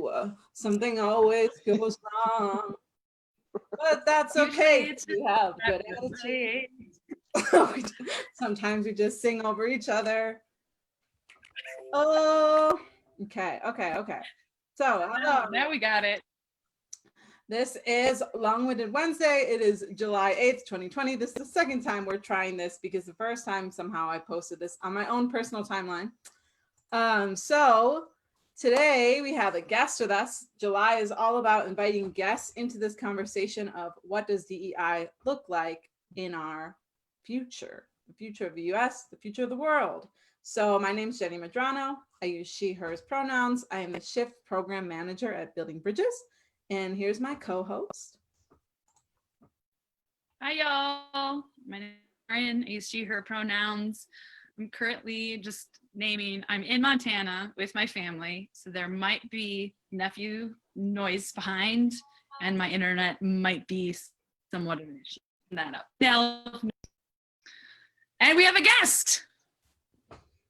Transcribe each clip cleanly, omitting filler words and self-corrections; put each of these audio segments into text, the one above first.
do. Something always goes wrong. But that's okay. We have good attitude. Sometimes we just sing over each other. Oh, okay. So, hello. Now we got it. This is Long-Winded Wednesday. It is July 8th, 2020. This is the second time we're trying this because the first time somehow I posted this on my own personal timeline. So today we have a guest with us. July is all about inviting guests into this conversation of what does DEI look like in our future, the future of the US, the future of the world. So my name is Jenny Medrano. I use she, hers pronouns. I am the Shift Program Manager at Building Bridges. And here's my co-host. Hi, y'all. My name is Maren. I use she, her pronouns. I'm currently just naming, I'm in Montana with my family. So there might be nephew noise behind and my internet might be somewhat of an issue. That up. And we have a guest.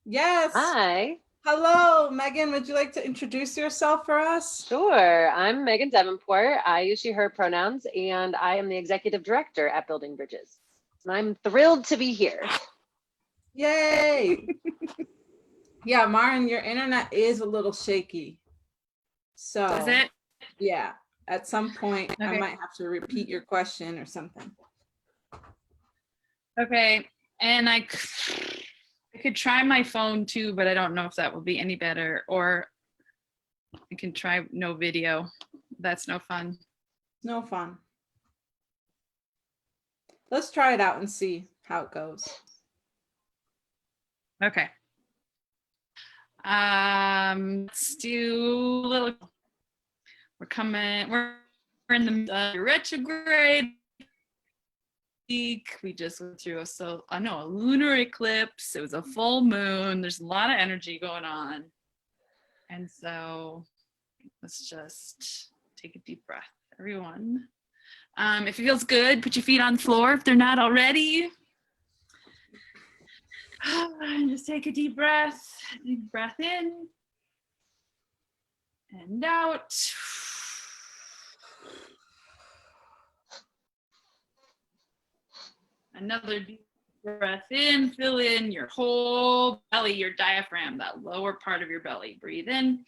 Yes. Hi. Hello, Megan. Would you like to introduce yourself for us? Sure. I'm Megan Devenport. I use she, her pronouns, and I am the executive director at Building Bridges. And I'm thrilled to be here. Yay. Yeah, Maren, your internet is a little shaky. So, Is it? Yeah, at some point Okay. I might have to repeat your question or something. Okay. And I could try my phone too, but I don't know if that will be any better. Or I can try no video. That's no fun. No fun. Let's try it out and see how it goes. Okay. Let's do a little. We're in the retrograde week. We just went through a lunar eclipse. It was a full moon. There's a lot of energy going on. And so let's just take a deep breath, everyone. If it feels good, put your feet on the floor if they're not already. And just take a deep breath. Deep breath in and out. Another deep breath in, fill in your whole belly, your diaphragm, that lower part of your belly. Breathe in.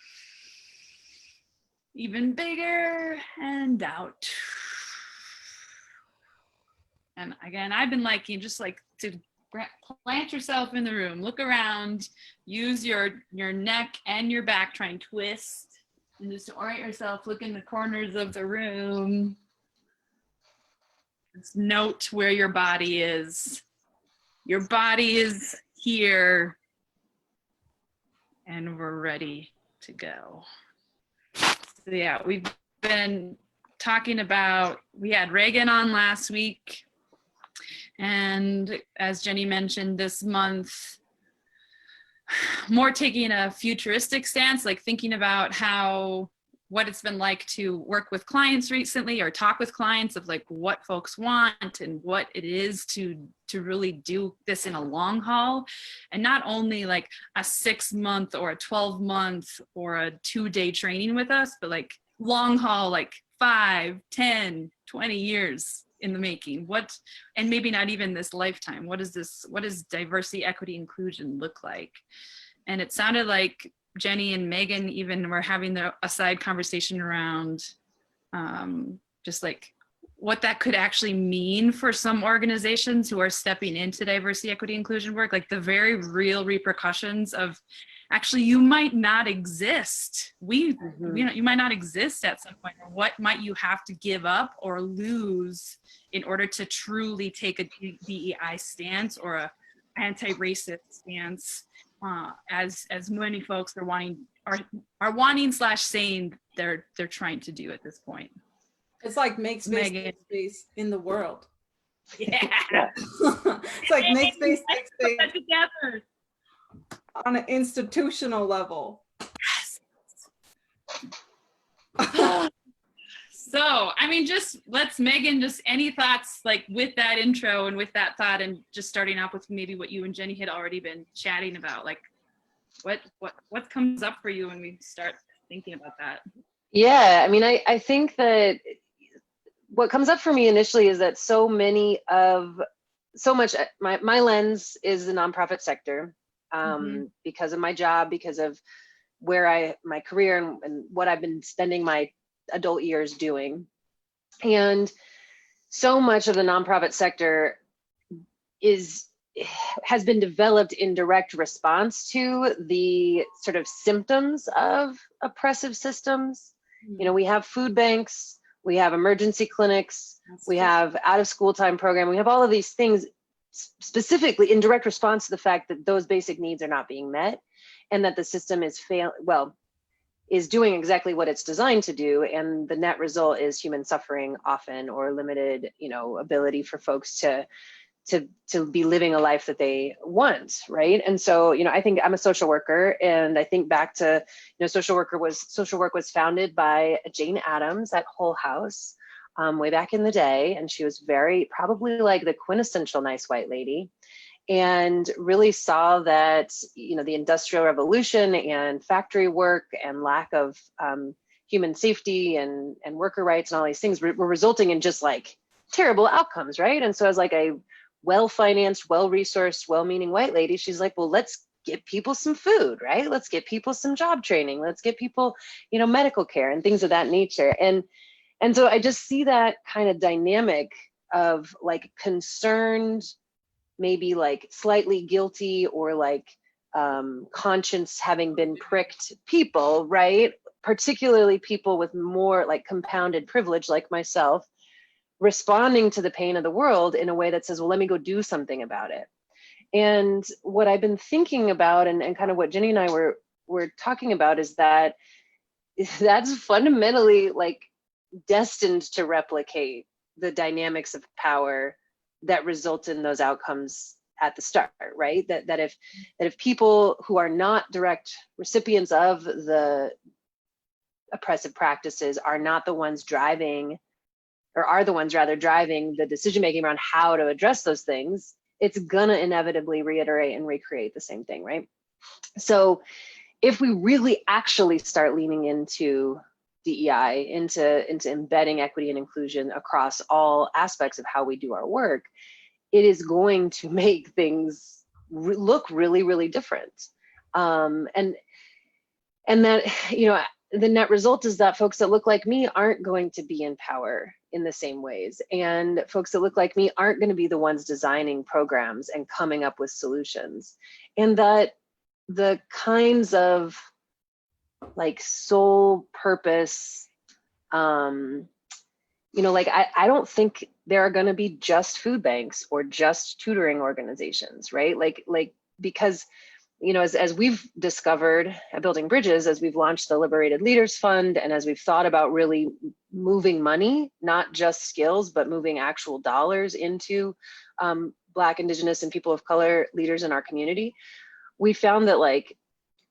Even bigger and out. And again, I've been liking just like to plant yourself in the room, look around, use your neck and your back, try and twist, and just orient yourself, look in the corners of the room. Just note where your body is. Your body is here, and we're ready to go. So yeah, we've been talking about, we had Reagan on last week. And as Jenny mentioned, this month, more taking a futuristic stance, like thinking about what it's been like to work with clients recently or talk with clients of like what folks want and what it is to really do this in a long haul, and not only like a 6-month or a 12-month or a 2-day training with us, but like long haul, like 5, 10, 20 years in the making. And maybe not even this lifetime. What does diversity, equity, inclusion look like? And it sounded like Jenny and Megan even were having a side conversation around just like what that could actually mean for some organizations who are stepping into diversity, equity, inclusion work, like the very real repercussions of actually you might not exist. You might not exist at some point. Or what might you have to give up or lose in order to truly take a DEI stance or a anti-racist stance, as many folks are wanting / saying they're trying to do at this point. It's like make space, take space in the world. Yeah. It's like make space, take space together on an institutional level. Yes. So, I mean, Megan, just any thoughts like with that intro and with that thought, and just starting off with maybe what you and Jenny had already been chatting about, like what comes up for you when we start thinking about that? Yeah, I mean, I think that what comes up for me initially is that so much my lens is the nonprofit sector, because of my job, because of where my career and what I've been spending my adult years doing. And so much of the nonprofit sector has been developed in direct response to the sort of symptoms of oppressive systems. You know, we have food banks, we have emergency clinics, we have out of school time program, we have all of these things specifically in direct response to the fact that those basic needs are not being met, and that the system is doing exactly what it's designed to do, and the net result is human suffering often, or limited, ability for folks to be living a life that they want, right? And so, I think I'm a social worker, and I think back to, social work was founded by Jane Addams at Whole House way back in the day, and she was probably like the quintessential nice white lady, and really saw that, the Industrial Revolution and factory work and lack of human safety and worker rights and all these things were resulting in just like terrible outcomes, right? And so as like a well-financed, well-resourced, well-meaning white lady, she's like, well, let's get people some food, right? Let's get people some job training. Let's get people, medical care and things of that nature. And so I just see that kind of dynamic of like concerned, maybe like slightly guilty, or like conscience having been pricked people, right? Particularly people with more like compounded privilege like myself, responding to the pain of the world in a way that says, well, let me go do something about it. And what I've been thinking about, and kind of what Jenny and I were talking about, is that that's fundamentally like destined to replicate the dynamics of power that result in those outcomes at the start, right? That if people who are not direct recipients of the oppressive practices are not the ones driving, or are the ones rather driving the decision making around how to address those things, it's gonna inevitably reiterate and recreate the same thing, right? So if we really actually start leaning into DEI, into embedding equity and inclusion across all aspects of how we do our work, it is going to make things look really, really different. And that, the net result is that folks that look like me aren't going to be in power in the same ways. And folks that look like me aren't going to be the ones designing programs and coming up with solutions. And that the kinds of like sole purpose, like I don't think there are going to be just food banks or just tutoring organizations, right? Like because, as we've discovered at Building Bridges, as we've launched the Liberated Leaders Fund, and as we've thought about really moving money, not just skills, but moving actual dollars into Black, Indigenous, and people of color leaders in our community, we found that like,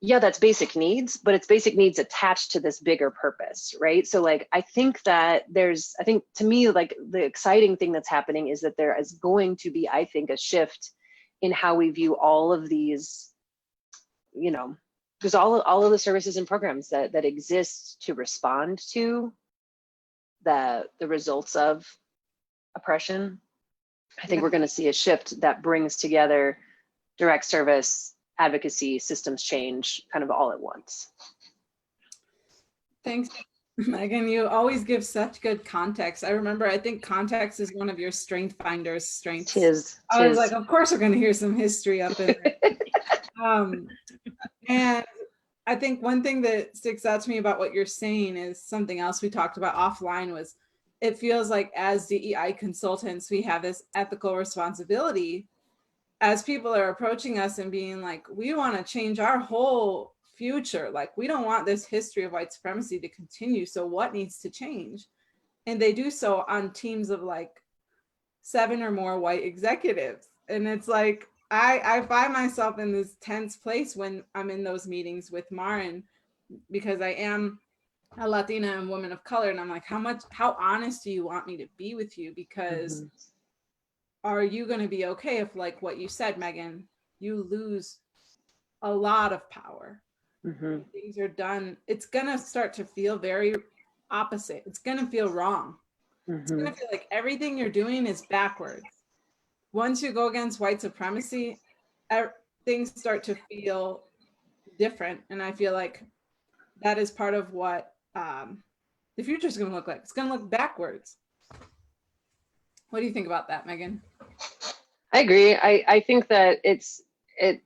yeah, that's basic needs, but it's basic needs attached to this bigger purpose, right? So like, I think to me, like the exciting thing that's happening is that there is going to be, I think, a shift in how we view all of these, because all of the services and programs that exist to respond to the results of oppression. I think we're going to see a shift that brings together direct service, advocacy, systems change, kind of all at once. Thanks, Megan. You always give such good context. I think context is one of your strengths. I was like, of course we're going to hear some history up in there. And I think one thing that sticks out to me about what you're saying is something else we talked about offline was, it feels like as DEI consultants, we have this ethical responsibility as people are approaching us and being like, we want to change our whole future. Like, we don't want this history of white supremacy to continue. So what needs to change? And they do so on teams of like 7 or more white executives. And it's like, I find myself in this tense place when I'm in those meetings with Maren, because I am a Latina and woman of color. And I'm like, how honest do you want me to be with you? Because are you going to be okay if, like what you said, Megan, you lose a lot of power? things are done, it's gonna start to feel very opposite. It's gonna feel wrong. It's gonna feel like everything you're doing is backwards. Once you go against white supremacy, things start to feel different. And I feel like that is part of what the future is going to look like. It's going to look backwards. What do you think about that, Megan? I agree. I think that it's going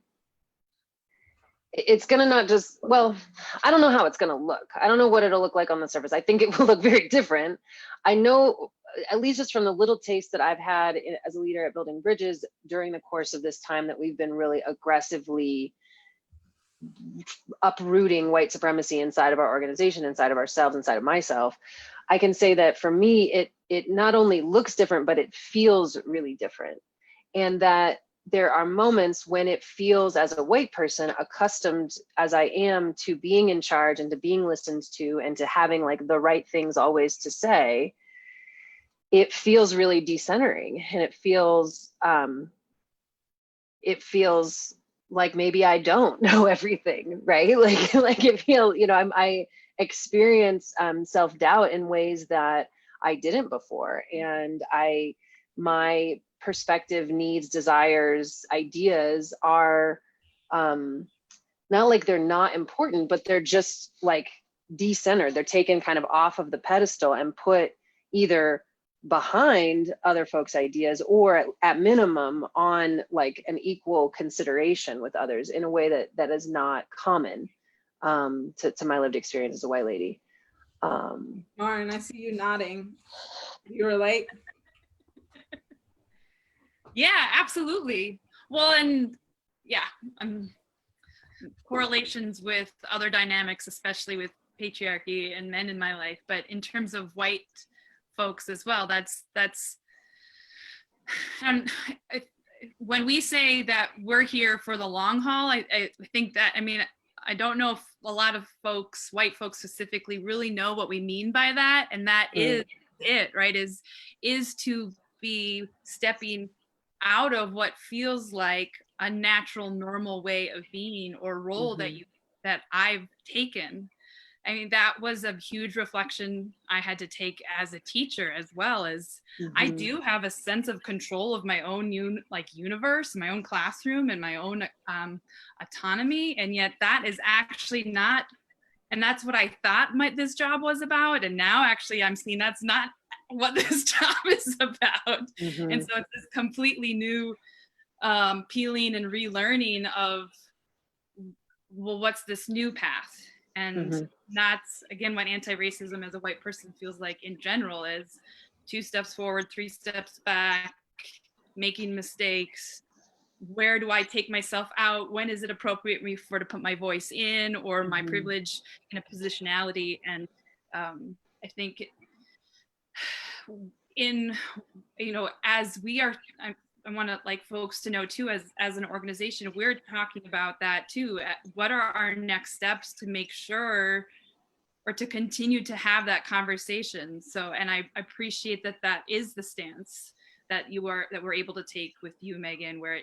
to not just, well, I don't know how it's going to look. I don't know what it'll look like on the surface. I think it will look very different. I know, at least just from the little taste that I've had as a leader at Building Bridges during the course of this time, that we've been really aggressively uprooting white supremacy inside of our organization, inside of ourselves, inside of myself. I can say that for me, it not only looks different, but it feels really different. And that there are moments when it feels, as a white person, accustomed as I am to being in charge and to being listened to and to having like the right things always to say, it feels really decentering, and it feels like maybe I don't know everything, right? Like it feels, I experience self-doubt in ways that I didn't before, and my perspective, needs, desires, ideas are not like they're not important, but they're just like decentered. They're taken kind of off of the pedestal and put either behind other folks' ideas, or at minimum on like an equal consideration with others in a way that is not common to my lived experience as a white lady. Maren, I see you nodding. You relate? Yeah, absolutely. Well, and yeah, correlations with other dynamics, especially with patriarchy and men in my life, but in terms of white folks as well, that's when we say that we're here for the long haul, I think that, I don't know if a lot of folks, white folks specifically, really know what we mean by that. And that is it, right? Is to be stepping out of what feels like a natural, normal way of being or role that I've taken. That was a huge reflection I had to take as a teacher, as well as I do have a sense of control of my own universe, my own classroom, and my own autonomy. And yet that is actually not, and that's what I thought this job was about. And now actually I'm seeing that's not what this job is about. And so it's this completely new peeling and relearning of, well, what's this new path? And that's, again, what anti-racism as a white person feels like in general is 2 steps forward, 3 steps back, making mistakes. Where do I take myself out? When is it appropriate for to put my voice in, or my privilege in a positionality? And I think as we are, I want to folks to know too, as an organization, we're talking about that too. What are our next steps to make sure, or to continue to have that conversation? So, and I appreciate that is the stance that we're able to take with you, Megan, where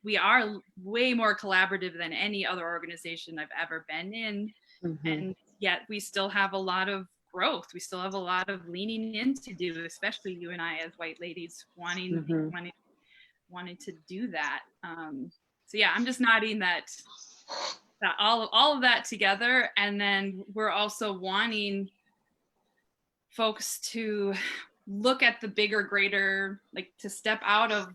we are way more collaborative than any other organization I've ever been in. And yet we still have a lot of growth. We still have a lot of leaning in to do, especially you and I as white ladies wanting to do that. So yeah, I'm just nodding that all of that together. And then we're also wanting folks to look at the bigger, greater, to step out of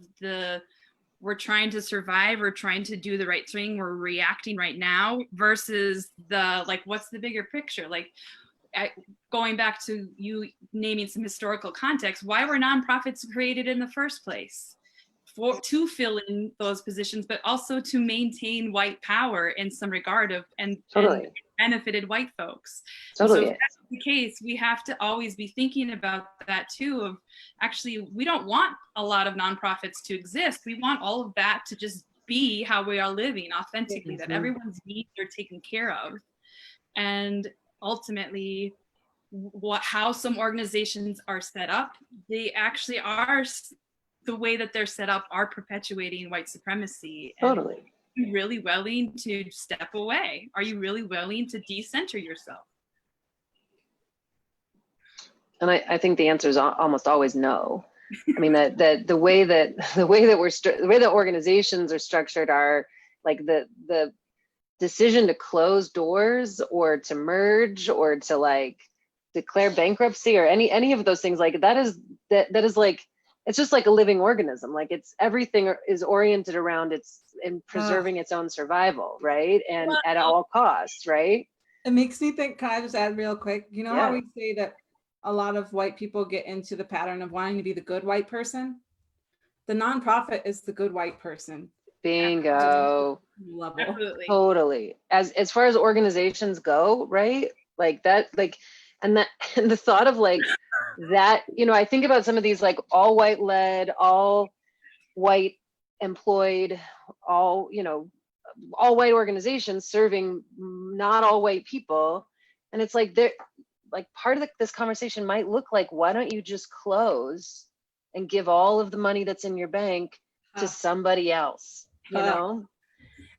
we're trying to survive, we're trying to do the right thing, we're reacting right now, versus what's the bigger picture? Going back to you naming some historical context, why were nonprofits created in the first place? To fill in those positions, but also to maintain white power in some regard and benefited white folks. So if that's the case, we have to always be thinking about that too, of actually, we don't want a lot of nonprofits to exist. We want all of that to just be how we are living authentically, that everyone's needs are taken care of. And ultimately, how some organizations are set up, they actually are, the way that they're set up, are perpetuating white supremacy. Totally. you really willing to step away? Are you really willing to decenter yourself? And I think the answer is almost always no. I mean, that the way that organizations are structured are like the decision to close doors or to merge or to like declare bankruptcy or any of those things, like that is like, it's just like a living organism. Like it's everything is oriented around preserving its own survival, right? And at all costs, right? It makes me think, can I just add real quick? You know how Yeah. we say that a lot of white people get into the pattern of wanting to be the good white person? The nonprofit is the good white person. Bingo. Level. Absolutely. Totally. As far as organizations go, right? Like that, like, and the thought of like that, you know, I think about some of these like all white led, all white employed, all, you know, all white organizations serving not all white people. And it's like they're like part of this conversation might look like, why don't you just close and give all of the money that's in your bank to somebody else, you know?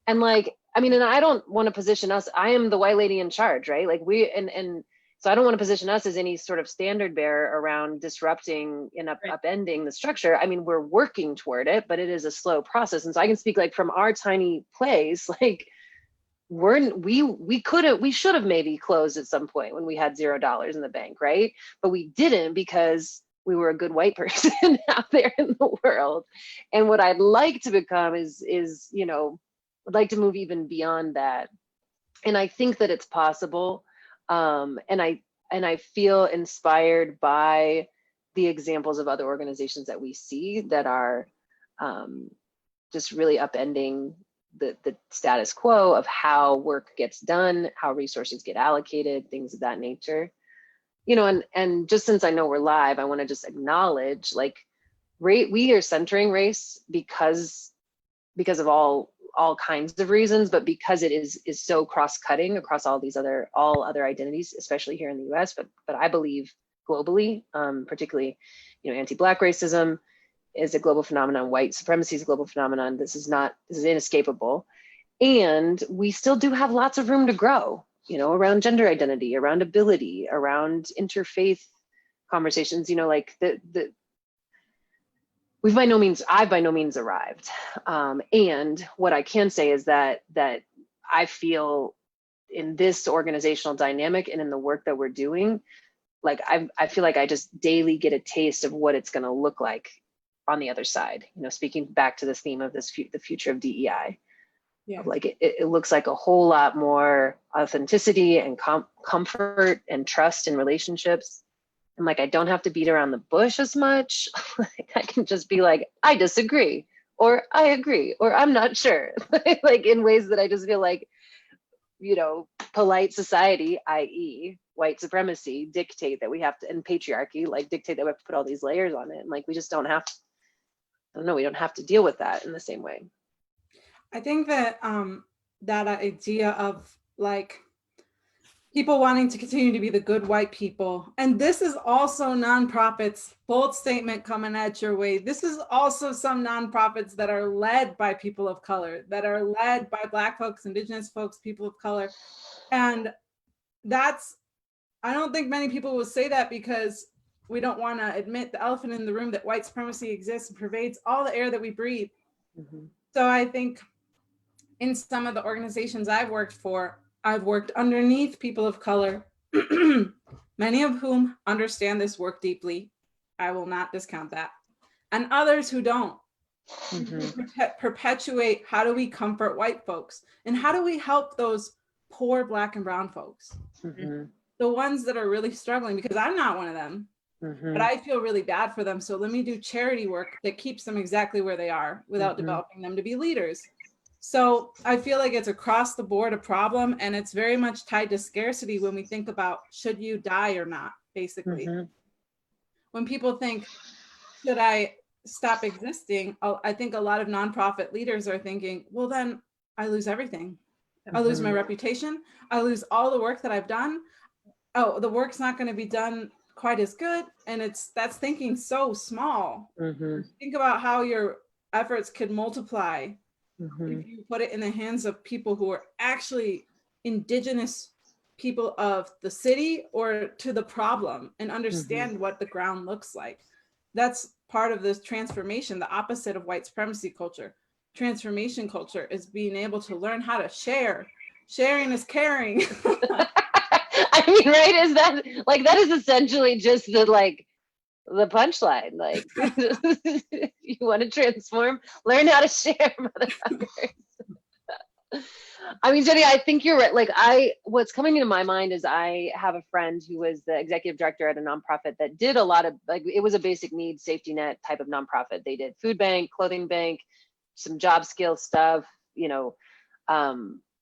And like, I mean, and I don't want to position us, I am the white lady in charge, right? Like and so I don't want to position us as any sort of standard bearer around disrupting and upending the structure. I mean, we're working toward it, but it is a slow process. And so I can speak like from our tiny place, like we should have maybe closed at some point when we had $0 in the bank, right? But we didn't because we were a good white person out there in the world. And what I'd like to become is, you know, I'd like to move even beyond that. And I think that it's possible. And I feel inspired by the examples of other organizations that we see that are just really upending the status quo of how work gets done, how resources get allocated, things of that nature. You know, and just since I know we're live, I want to just acknowledge like we are centering race because of all kinds of reasons, but because it is so cross-cutting across all other identities, especially here in the US, but I believe globally, particularly, you know, anti-Black racism is a global phenomenon, white supremacy is a global phenomenon. This is inescapable. And we still do have lots of room to grow, you know, around gender identity, around ability, around interfaith conversations, you know, like I've by no means arrived. And what I can say is that I feel in this organizational dynamic and in the work that we're doing, like I feel like I just daily get a taste of what it's going to look like on the other side. You know, speaking back to this theme of the future of DEI, Yeah. like it looks like a whole lot more authenticity and comfort and trust in relationships. And like, I don't have to beat around the bush as much. Like, I can just be like, I disagree, or I agree, or I'm not sure. Like in ways that I just feel like, you know, polite society, i.e. white supremacy, dictate that we have to, and patriarchy, like dictate that we have to put all these layers on it. And like, we just don't have to, I don't know, we don't have to deal with that in the same way. I think that that idea of like people wanting to continue to be the good white people, and this is also nonprofits, bold statement coming at your way. This is also some nonprofits that are led by people of color, that are led by Black folks, Indigenous folks, people of color. And that's, I don't think many people will say that because we don't want to admit the elephant in the room that white supremacy exists and pervades all the air that we breathe. Mm-hmm. So I think in some of the organizations I've worked for, I've worked underneath people of color, many of whom understand this work deeply. I will not discount that. And others who don't. Mm-hmm. Perpetuate, how do we comfort white folks? And how do we help those poor Black and brown folks? Mm-hmm. The ones that are really struggling, because I'm not one of them, mm-hmm. but I feel really bad for them. So let me do charity work that keeps them exactly where they are without mm-hmm. developing them to be leaders. So I feel like it's across the board a problem, and it's very much tied to scarcity when we think about should you die or not, basically. Mm-hmm. When people think, should I stop existing? I think a lot of nonprofit leaders are thinking, well, then I lose everything. Mm-hmm. I lose my reputation. I lose all the work that I've done. Oh, the work's not going to be done quite as good. And that's thinking so small. Mm-hmm. Think about how your efforts could multiply if you put it in the hands of people who are actually indigenous people of the city or to the problem and understand what the ground looks like. That's part of this transformation, the opposite of white supremacy culture. Transformation culture is being able to learn how to share. Sharing is caring. I mean, right? Is that like, that is essentially just the punchline. Like, you want to transform, learn how to share, motherfuckers. I mean, Jenny, I think you're right. Like, what's coming into my mind is I have a friend who was the executive director at a nonprofit that did a lot of, like, it was a basic needs safety net type of nonprofit. They did food bank, clothing bank, some job skill stuff, you know,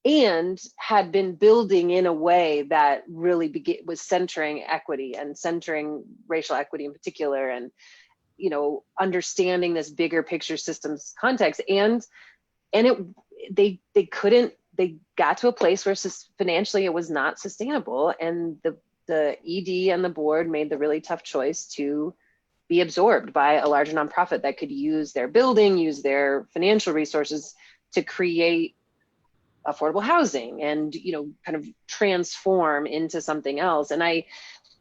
and had been building in a way that really was centering equity and centering racial equity in particular, and, you know, understanding this bigger picture systems context. And they got to a place where financially it was not sustainable, and the ED and the board made the really tough choice to be absorbed by a larger nonprofit that could use their building, use their financial resources to create affordable housing and, you know, kind of transform into something else. And I,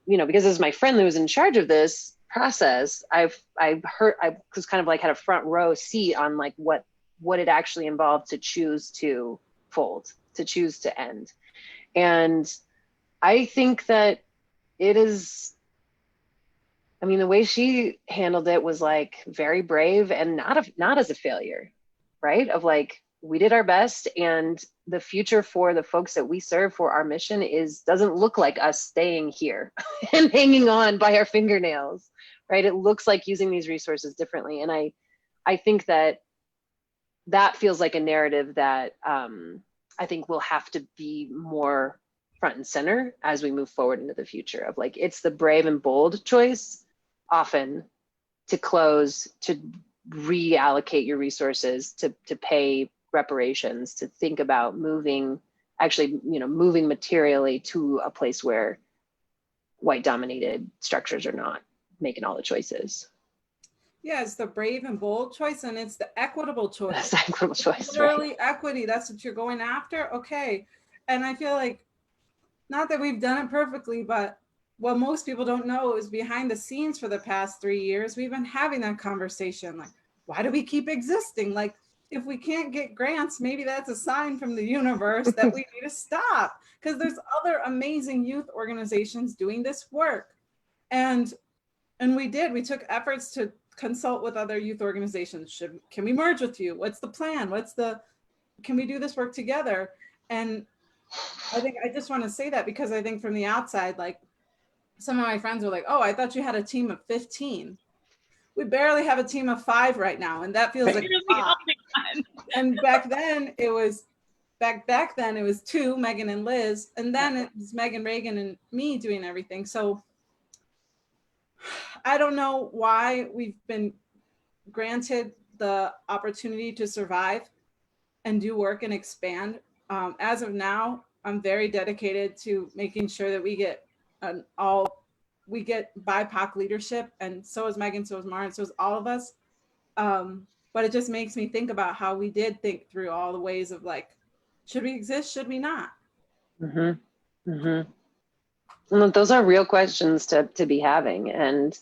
you know, because as my friend who was in charge of this process, I was kind of like had a front row seat on like what it actually involved to choose to fold, to choose to end. And I think that it is, I mean, the way she handled it was like very brave and not as a failure, right? Of like, we did our best, and the future for the folks that we serve for our mission doesn't look like us staying here and hanging on by our fingernails, right? It looks like using these resources differently. And I think that feels like a narrative that I think will have to be more front and center as we move forward into the future, of like, it's the brave and bold choice often to close, to reallocate your resources, to pay reparations, to think about moving materially to a place where white dominated structures are not making all the choices. Yeah, it's the brave and bold choice, and it's the equitable choice. That's the equitable choice. Literally right? equity, that's what you're going after. Okay. And I feel like, not that we've done it perfectly, but what most people don't know is behind the scenes for the past 3 years, we've been having that conversation. Like, why do we keep existing? Like, if we can't get grants, maybe that's a sign from the universe that we need to stop, because there's other amazing youth organizations doing this work. And we took efforts to consult with other youth organizations. Can we merge with you? What's the plan? Can we do this work together? And I think I just want to say that because I think from the outside, like, some of my friends were like, oh, I thought you had a team of 15. We barely have a team of 5 right now. And that feels like a lot. And back then it was 2, Megan and Liz. And then it was Megan, Reagan, and me doing everything. So I don't know why we've been granted the opportunity to survive and do work and expand. As of now, I'm very dedicated to making sure that we get BIPOC leadership, and so is Megan, so is Maren, so is all of us. But it just makes me think about how we did think through all the ways of like, should we exist? Should we not? Well, those are real questions to be having. And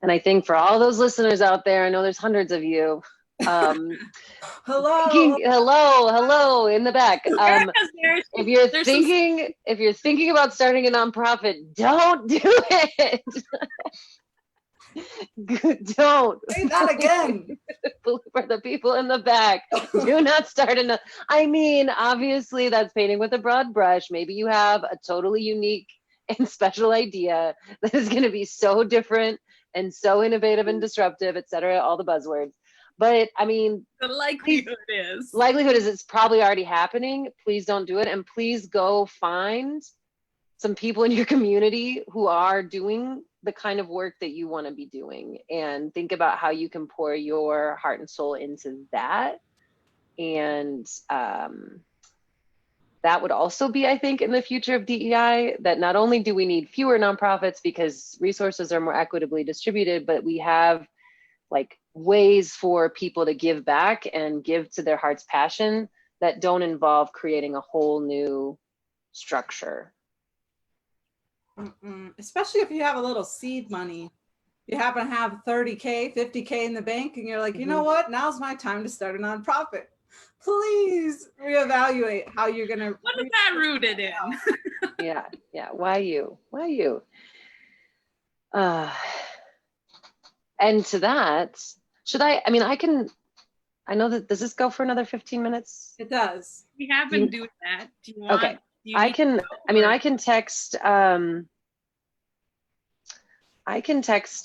I think for all those listeners out there, I know there's hundreds of you. Hello in the back. If you're thinking about starting a nonprofit, don't do it. Don't. Say that again. For the people in the back, do not start I mean, obviously that's painting with a broad brush. Maybe you have a totally unique and special idea that is going to be so different and so innovative and disruptive, et cetera, all the buzzwords. But I mean, the likelihood is it's probably already happening. Please don't do it. And please go find some people in your community who are doing the kind of work that you want to be doing, and think about how you can pour your heart and soul into that. And that would also be, I think, in the future of DEI, that not only do we need fewer nonprofits because resources are more equitably distributed, but we have like ways for people to give back and give to their heart's passion that don't involve creating a whole new structure. Especially if you have a little seed money. You happen to have 30K, 50K in the bank, and you're like, you know what? Now's my time to start a nonprofit. Please reevaluate how you're going to. What is that rooted in? Yeah. Why you? And to that, should I mean, I know that, does this go for another 15 minutes? It does. We have been doing that. Do you want? Okay. I can text,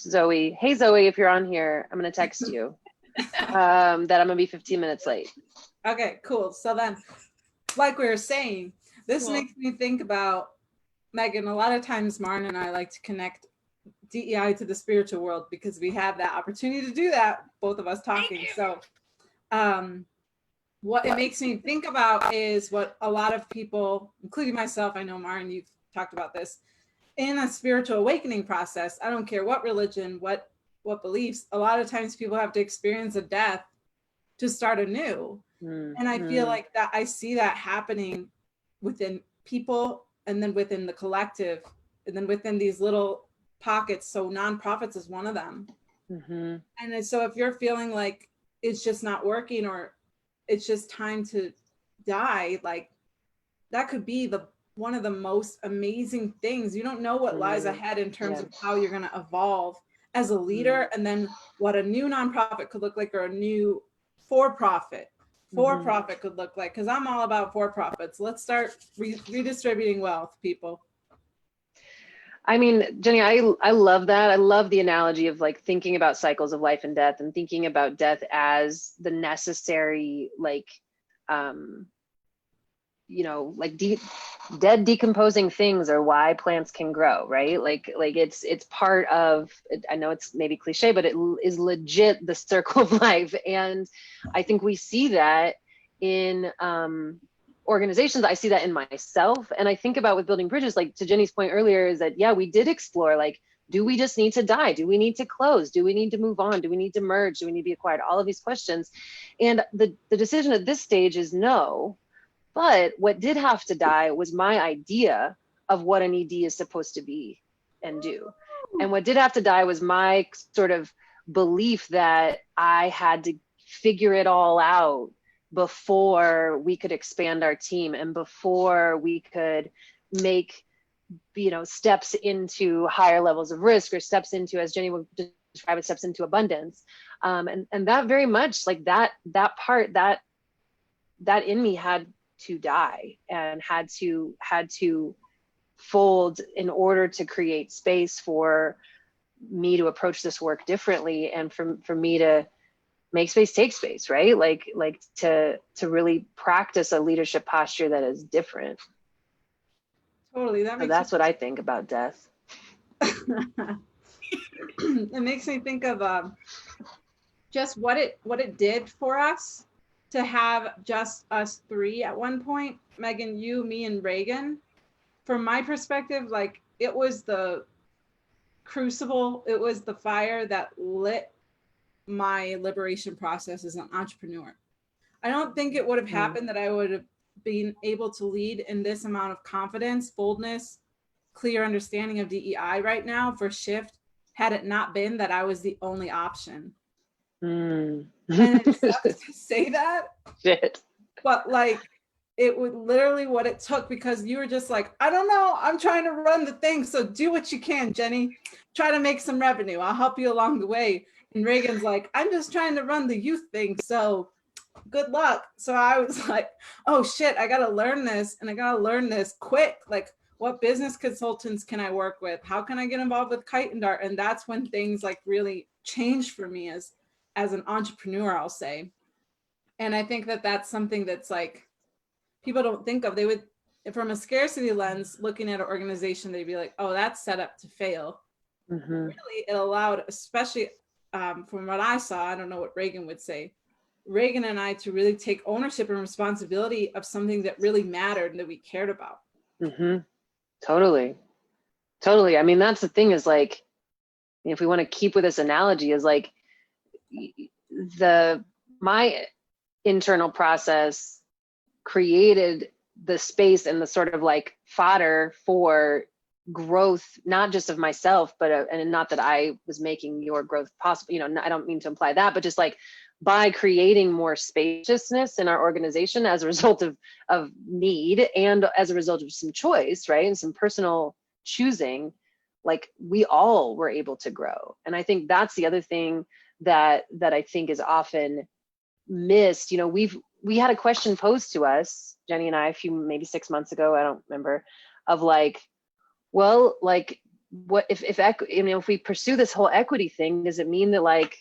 Zoe. Hey, Zoe, if you're on here, I'm going to text you that I'm going to be 15 minutes late. Okay, cool. So then, like we were saying, this makes me think about, Megan, a lot of times Maren and I like to connect DEI to the spiritual world because we have that opportunity to do that, both of us talking. So what it makes me think about is what a lot of people, including myself, I know Maren, you've talked about this, in a spiritual awakening process, I don't care what religion, what beliefs, a lot of times people have to experience a death to start anew. And I feel like that I see that happening within people, and then within the collective, and then within these little pockets. So nonprofits is one of them. And so if you're feeling like it's just not working, or it's just time to die, like that could be one of the most amazing things. You don't know what lies ahead in terms of how you're going to evolve as a leader, and then what a new nonprofit could look like, or a new for-profit could look like. Because I'm all about for-profits. Let's start redistributing wealth, people. I mean, Jenny, I love that. I love the analogy of like thinking about cycles of life and death, and thinking about death as the necessary, like, dead decomposing things are why plants can grow, right? Like it's part of, I know it's maybe cliche, but it is legit the circle of life. And I think we see that in organizations. I see that in myself. And I think about with Building Bridges, like to Jenny's point earlier, is that, yeah, we did explore, like, do we just need to die? Do we need to close? Do we need to move on? Do we need to merge? Do we need to be acquired? All of these questions. And the decision at this stage is no. But what did have to die was my idea of what an ED is supposed to be and do. And what did have to die was my sort of belief that I had to figure it all out before we could expand our team, and before we could make, steps into higher levels of risk, or steps into, as Jenny would describe it, steps into abundance. And that very much, like that part, that in me had to die, and had to fold in order to create space for me to approach this work differently, and for me to make space take space, right? Like to really practice a leadership posture that is different. Totally. That's what I think about death. It makes me think of just what it did for us to have just us three at one point. Megan, you, me, and Reagan. From my perspective, like, it was the crucible, it was the fire that lit my liberation process as an entrepreneur. I don't think it would have happened that I would have been able to lead in this amount of confidence, boldness, clear understanding of DEI right now for Shift, had it not been that I was the only option. And it sucks to say that, shit, but like, it was literally what it took, because you were just like, I don't know, I'm trying to run the thing, so do what you can, Jenny. Try to make some revenue, I'll help you along the way. And Reagan's like, I'm just trying to run the youth thing, so good luck. So I was like, oh shit, I gotta learn this, and I gotta learn this quick. Like, what business consultants can I work with? How can I get involved with Kite and Dart? And that's when things like really changed for me as an entrepreneur, I'll say. And I think that that's something that's like, people don't think of. They would, from a scarcity lens, looking at an organization, they'd be like, oh, that's set up to fail. Really, it allowed, especially from what I saw, I don't know what Reagan would say, Reagan and I, to really take ownership and responsibility of something that really mattered and that we cared about. Totally. I mean, that's the thing, is like, if we want to keep with this analogy, is like, my internal process created the space and the sort of like fodder for growth, not just of myself, but and not that I was making your growth possible, you know, I don't mean to imply that, but just like by creating more spaciousness in our organization as a result of need and as a result of some choice, right, and some personal choosing, like we all were able to grow. And I think that's the other thing that I think is often missed. You know, we had a question posed to us, Jenny and I, maybe 6 months ago, I don't remember, of like, well, like, what if you know, if we pursue this whole equity thing, does it mean that like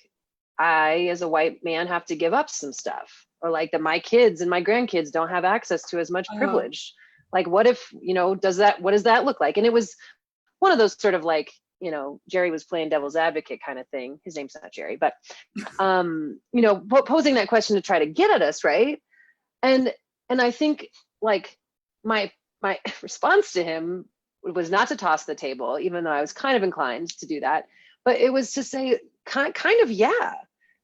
I as a white man have to give up some stuff, or like that my kids and my grandkids don't have access to as much privilege? Like, what if, you know, what does that look like? And it was one of those sort of like, you know, Jerry was playing devil's advocate kind of thing. His name's not Jerry, but you know, posing that question to try to get at us, right? And I think like my response to him was not to toss the table, even though I was kind of inclined to do that, but it was to say kind of, yeah,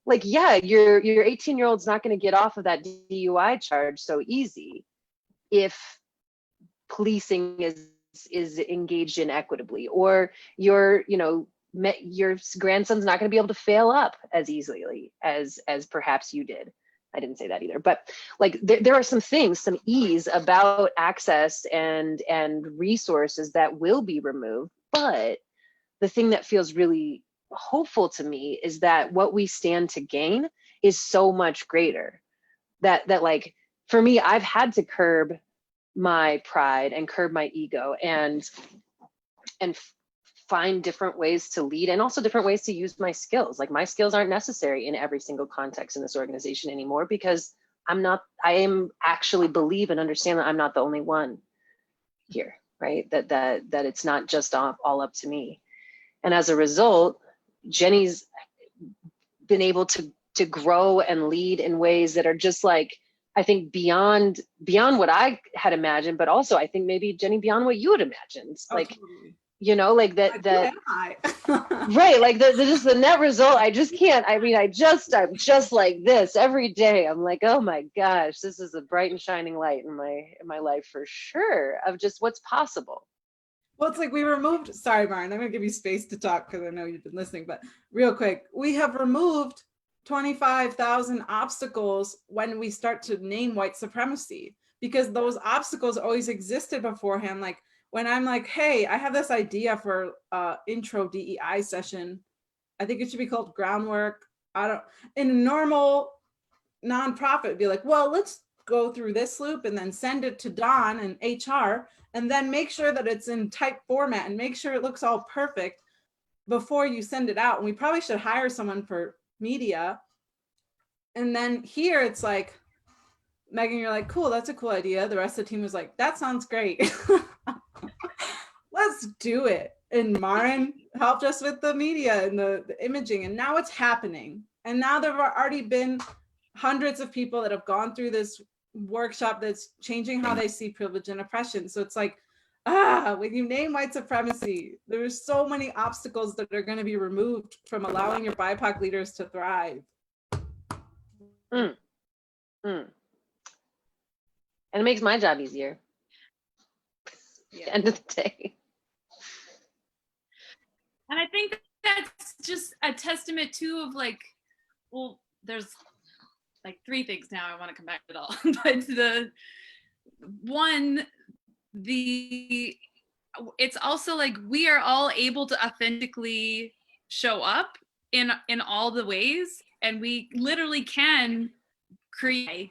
like, yeah, your 18-year-old's not going to get off of that DUI charge so easy if policing is engaged in equitably, or your grandson's not going to be able to fail up as easily as perhaps you did. I didn't say that either, but like there are some things, some ease about access and resources that will be removed. But the thing that feels really hopeful to me is that what we stand to gain is so much greater. That like, for me, I've had to curb my pride and curb my ego and find different ways to lead, and also different ways to use my skills. Like, my skills aren't necessary in every single context in this organization anymore, because I am actually believe and understand that I'm not the only one here, right? That it's not just all up to me. And as a result, Jenny's been able to grow and lead in ways that are just like, I think beyond what I had imagined, but also I think maybe, Jenny, beyond what you had imagined. Like, totally. You know, like that right, like just the net result, I just can't, I mean, I'm just like this every day. I'm like, oh my gosh, this is a bright and shining light in my life for sure, of just what's possible. Well, it's like we removed, sorry, Maren, I'm gonna give you space to talk because I know you've been listening, but real quick, we have removed 25,000 obstacles when we start to name white supremacy, because those obstacles always existed beforehand. Like, when I'm like, hey, I have this idea for intro DEI session, I think it should be called groundwork. In a normal nonprofit, be like, well, let's go through this loop and then send it to Don and HR, and then make sure that it's in type format and make sure it looks all perfect before you send it out. And we probably should hire someone for media. And then here it's like, Megan, you're like, cool, that's a cool idea. The rest of the team was like, that sounds great. Let's do it. And Maren helped us with the media and the imaging, and now it's happening. And now there have already been hundreds of people that have gone through this workshop that's changing how they see privilege and oppression. So it's like, when you name white supremacy, there's so many obstacles that are going to be removed from allowing your BIPOC leaders to thrive. And it makes my job easier. Yeah. End of the day. And I think that's just a testament too of like, well, there's like three things now I want to come back to it all. But the one, it's also like we are all able to authentically show up in all the ways, and we literally can create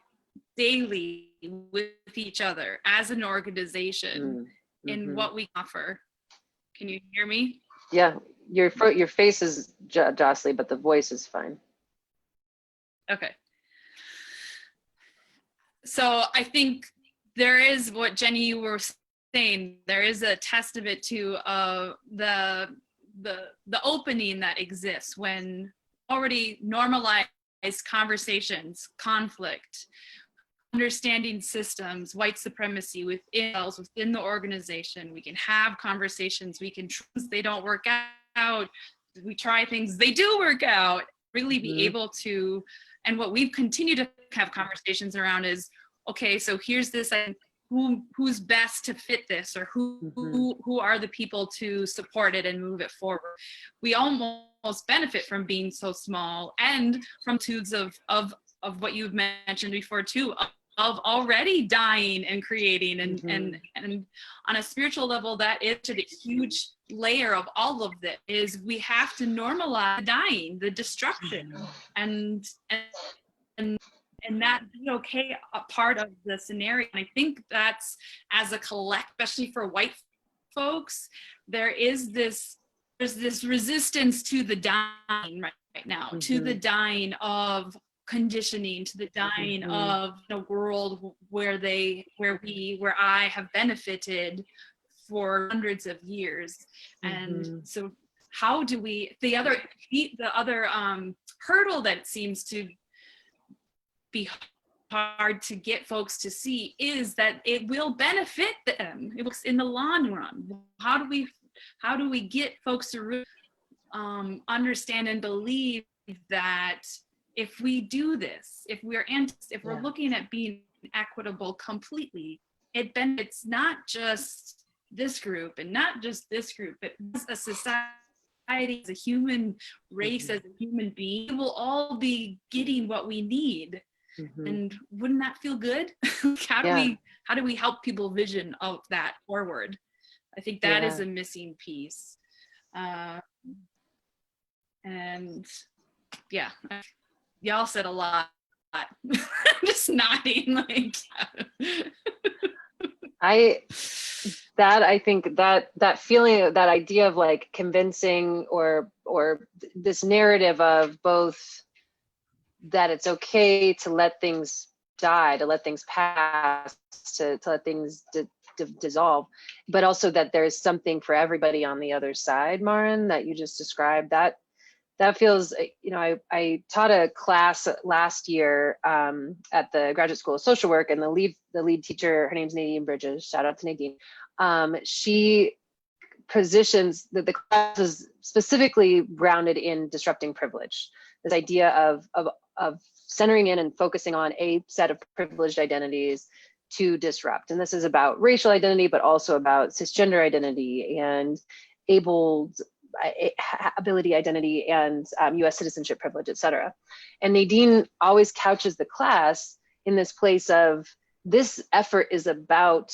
daily with each other as an organization in what we offer. Can you hear me? Yeah, your face is jostly, but the voice is fine. Okay. So I think there is what Jenny, you were saying, there is a testament to the opening that exists when already normalized conversations, conflict, understanding systems, white supremacy within the organization. We can have conversations, we can trust they don't work out, we try things, they do work out. really be able to, and what we've continued to have conversations around is, okay, so here's this, who's best to fit this, or who are the people to support it and move it forward. We almost benefit from being so small, and from tudes of what you've mentioned before too, of already dying and creating, and on a spiritual level, that is to the huge layer of all of this, is we have to normalize the dying, the destruction, and that be okay, a part of the scenario. And I think that's, as a collect, especially for white folks, there's this resistance to the dying right now, to the dying of conditioning, to the dying of a world where I have benefited for hundreds of years. And so how do we, the other hurdle that seems to be hard to get folks to see is that it will benefit them in the long run. How do we get folks to really understand and believe that if we do this, if we're looking at being equitable completely, it benefits not just this group and not just this group, but as a society, as a human race, as a human being, we will all be getting what we need. And wouldn't that feel good? How do we help people vision of that forward? I think that is a missing piece. And yeah, y'all said a lot. I'm just nodding like. I think that feeling, that idea of like convincing or this narrative of both that it's okay to let things die, to let things pass, to let things dissolve, but also that there's something for everybody on the other side, Maren, that you just described. That feels, I taught a class last year at the Graduate School of Social Work, and the lead teacher, her name's Devenport, shout out to Nadine. She positions that the class is specifically grounded in disrupting privilege. This idea of centering in and focusing on a set of privileged identities to disrupt. And this is about racial identity, but also about cisgender identity and ability identity and US citizenship privilege, et cetera. And Nadine always couches the class in this place of, this effort is about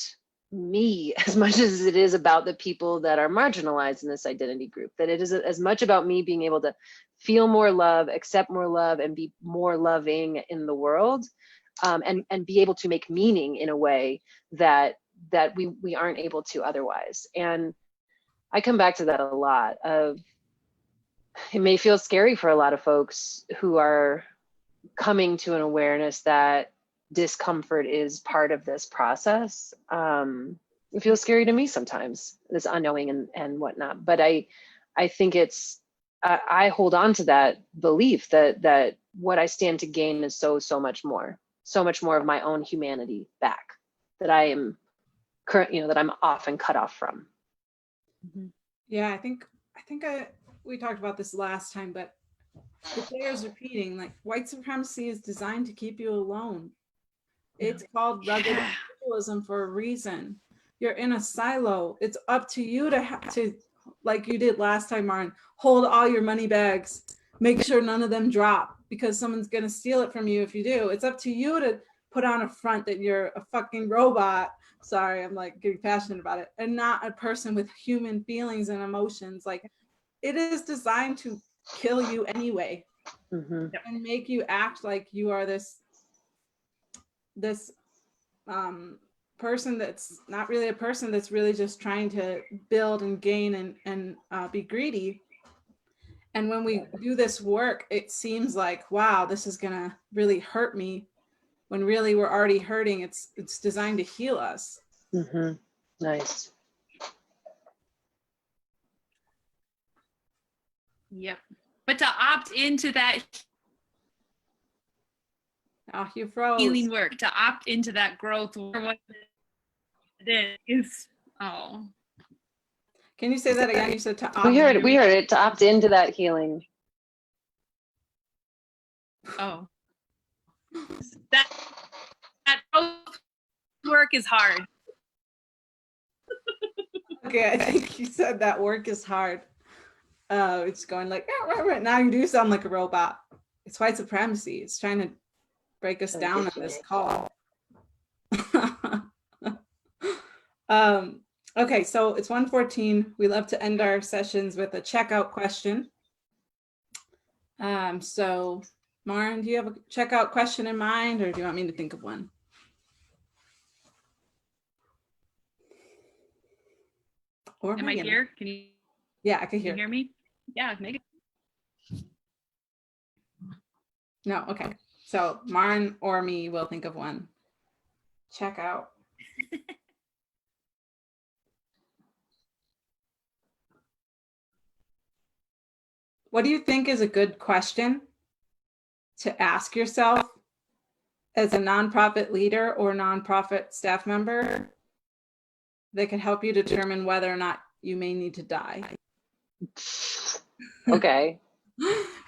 me as much as it is about the people that are marginalized in this identity group, that it is as much about me being able to feel more love, accept more love, and be more loving in the world, and be able to make meaning in a way that we aren't able to otherwise. And I come back to that a lot. It may feel scary for a lot of folks who are coming to an awareness that discomfort is part of this process. It feels scary to me sometimes, this unknowing and whatnot. But I think I hold on to that belief that what I stand to gain is so much more of my own humanity back, that I am that I'm often cut off from. Yeah, I think we talked about this last time, but it bears repeating. Like, white supremacy is designed to keep you alone. It's called rugged individualism for a reason. You're in a silo. It's up to you to, like you did last time, Maren, hold all your money bags, make sure none of them drop, because someone's gonna steal it from you if you do. It's up to you to put on a front that you're a fucking robot. Sorry, I'm like getting passionate about it, and not a person with human feelings and emotions. Like, it is designed to kill you anyway, and make you act like you are this person that's not really a person, that's really just trying to build and gain and be greedy. And when we do this work, it seems like, wow, this is gonna really hurt me, when really we're already hurting. It's designed to heal us. Nice. Yep. But to opt into that You froze. healing work, to opt into that growth, or what it is. Oh. Can you say that again? You said to opt. We heard it, to opt into that healing. Oh. That work is hard. Okay, I think you said that work is hard. It's going like, right. Now you do sound like a robot. It's white supremacy. It's trying to break us down on this call. Okay, so it's 1:14. We love to end our sessions with a checkout question. So Maren, do you have a checkout question in mind, or do you want me to think of one? Or Am I here? Can you? Yeah, I can Can you hear me? Yeah, make it. No, okay. So Maren or me will think of one. Check out. What do you think is a good question to ask yourself as a nonprofit leader or nonprofit staff member that could help you determine whether or not you may need to die? Okay.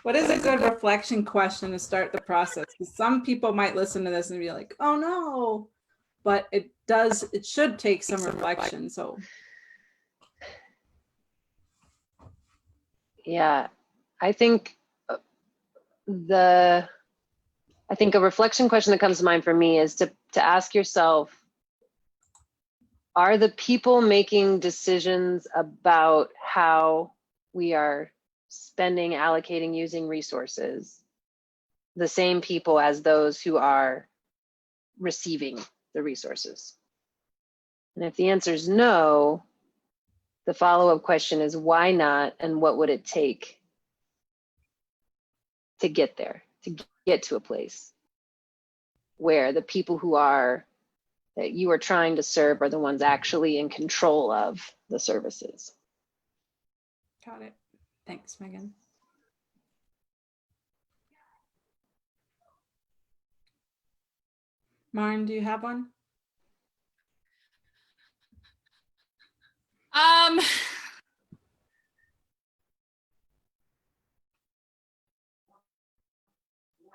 What is a good reflection question to start the process? Because some people might listen to this and be like, oh no, but it should take some reflection. So Yeah, I think a reflection question that comes to mind for me is to ask yourself, are the people making decisions about how we are spending, allocating, using resources the same people as those who are receiving the resources? And if the answer is no, the follow-up question is why not, and what would it take to get there, to get to a place where the people that you are trying to serve are the ones actually in control of the services. got it. Thanks, Megan. Maren, do you have one?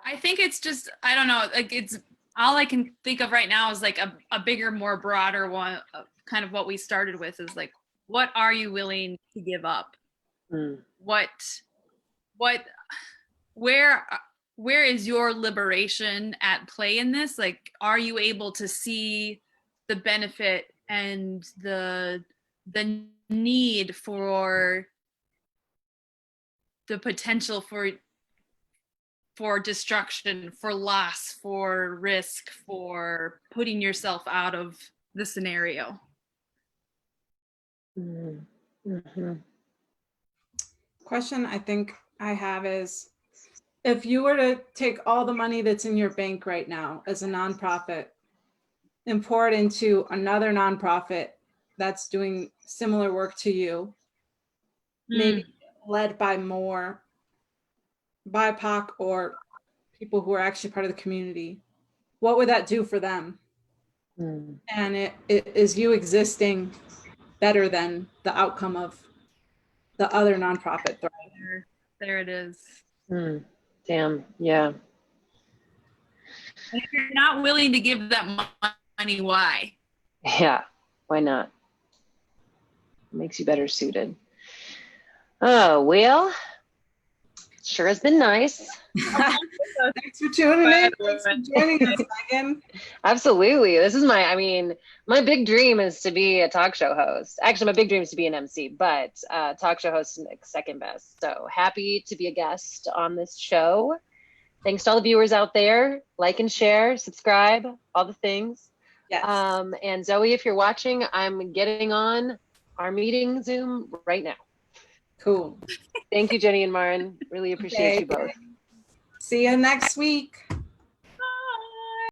I think it's just, I don't know, like it's all I can think of right now is like a bigger, more broader one, kind of what we started with is like, what are you willing to give up? Where is your liberation at play in this? Like, are you able to see the benefit and the need for the potential for destruction, for loss, for risk, for putting yourself out of the scenario? Mm-hmm. Question I think I have is, if you were to take all the money that's in your bank right now as a nonprofit and pour it into another nonprofit that's doing similar work to you, maybe led by more BIPOC or people who are actually part of the community, what would that do for them? And it is you existing better than the outcome of the other nonprofit. There it is. Damn, yeah. And if you're not willing to give that money, why? Yeah, why not? Makes you better suited. Oh, well, sure has been nice. Thanks for tuning in. Thanks for joining us, Megan. Absolutely. This is my big dream is to be a talk show host. Actually, my big dream is to be an MC, but talk show host is second best. So happy to be a guest on this show. Thanks to all the viewers out there. Like and share, subscribe, all the things. Yes. And Zoe, if you're watching, I'm getting on our meeting Zoom right now. Cool. Thank you, Jenny and Maren. Really appreciate you both. See you next week.